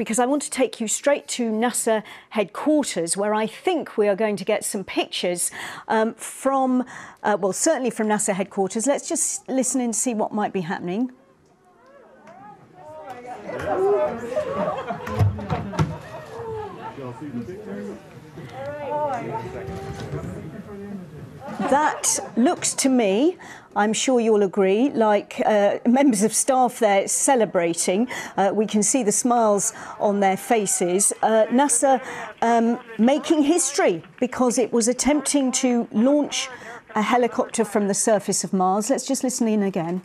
because I want to take you straight to NASA headquarters, where I think we are going to get some pictures from, well, certainly from NASA headquarters. Let's just listen and see what might be happening. That looks to me, I'm sure you'll agree, like members of staff there celebrating. We can see the smiles on their faces. NASA making history because it was attempting to launch a helicopter from the surface of Mars. Let's just listen in again.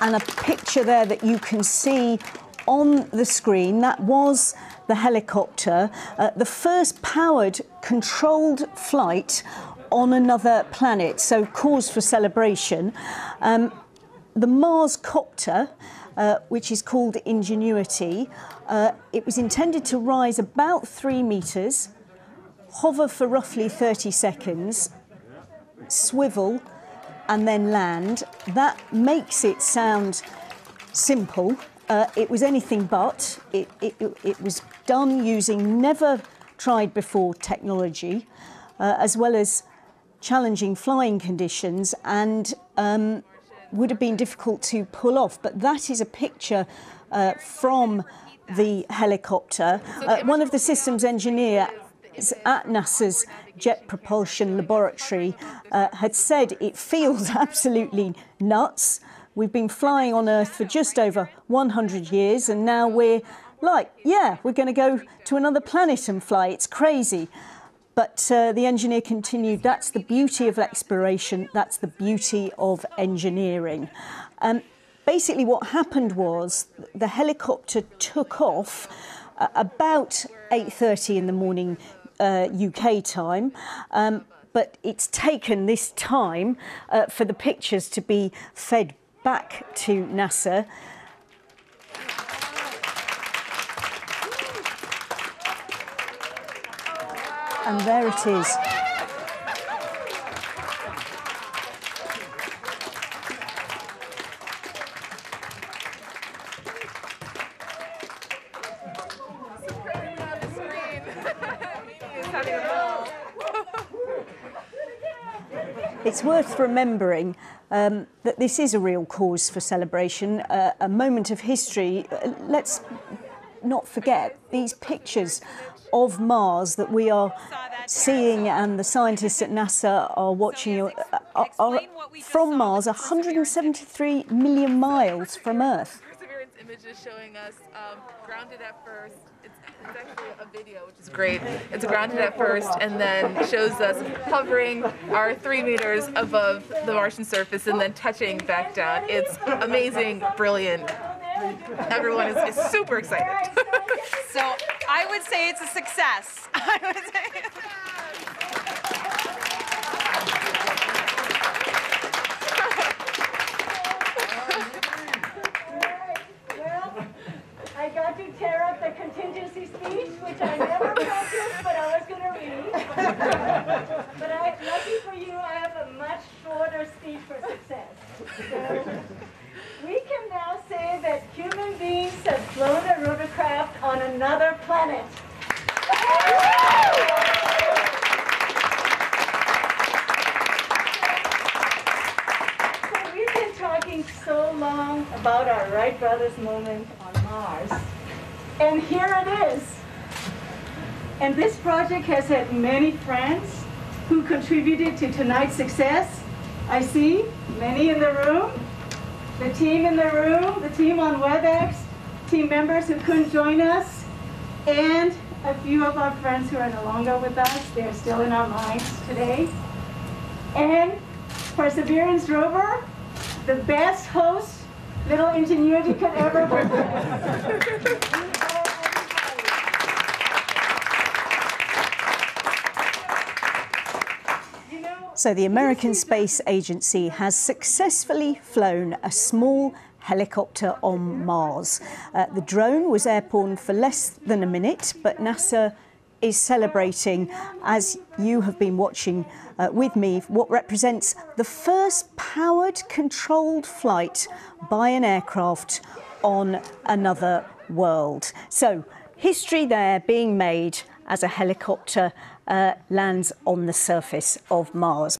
And a picture there that you can see on the screen, that was the helicopter, the first powered, controlled flight on another planet, so cause for celebration. The Mars copter, which is called Ingenuity, it was intended to rise about 3 meters, hover for roughly 30 seconds, swivel, and then land. That makes it sound simple. It was anything but. It was done using never tried before technology, as well as challenging flying conditions, and would have been difficult to pull off. But that is a picture from the helicopter. One of the systems engineers at NASA's Jet Propulsion Laboratory had said it feels absolutely nuts. We've been flying on Earth for just over 100 years, and now we're like, yeah, we're going to go to another planet and fly. It's crazy. But the engineer continued, that's the beauty of exploration, that's the beauty of engineering. Basically what happened was the helicopter took off about 8:30 in the morning UK time, but it's taken this time for the pictures to be fed back to NASA. And there it is. It's worth remembering that this is a real cause for celebration, a moment of history. Let's not forget these pictures of Mars that we are seeing and the scientists at NASA are watching are from Mars, 173 million miles from Earth. Perseverance images showing us grounded at first. It's actually a video, which is great. It's grounded at first and then shows us hovering our 3 meters above the Martian surface and then touching back down. It's amazing, brilliant. Everyone is super excited. So I would say it's a success. I would say. I got to tear up the contingency speech, which I never practiced, but I was going to read. But lucky for you, I have a much shorter speech for success. So we can now say that human beings have flown a rotorcraft on another planet. So we've been talking so long about our Wright brothers moment on Mars. And here it is. And this project has had many friends who contributed to tonight's success. I see many in the room, the team in the room, the team on WebEx, team members who couldn't join us, and a few of our friends who are no longer with us. They're still in our minds today. And Perseverance Rover, the best host little Ingenuity could ever prepare. So the American Space Agency has successfully flown a small helicopter on Mars. The drone was airborne for less than a minute, but NASA is celebrating, as you have been watching with me, what represents the first powered, controlled flight by an aircraft on another world. So, history there being made as a helicopter lands on the surface of Mars.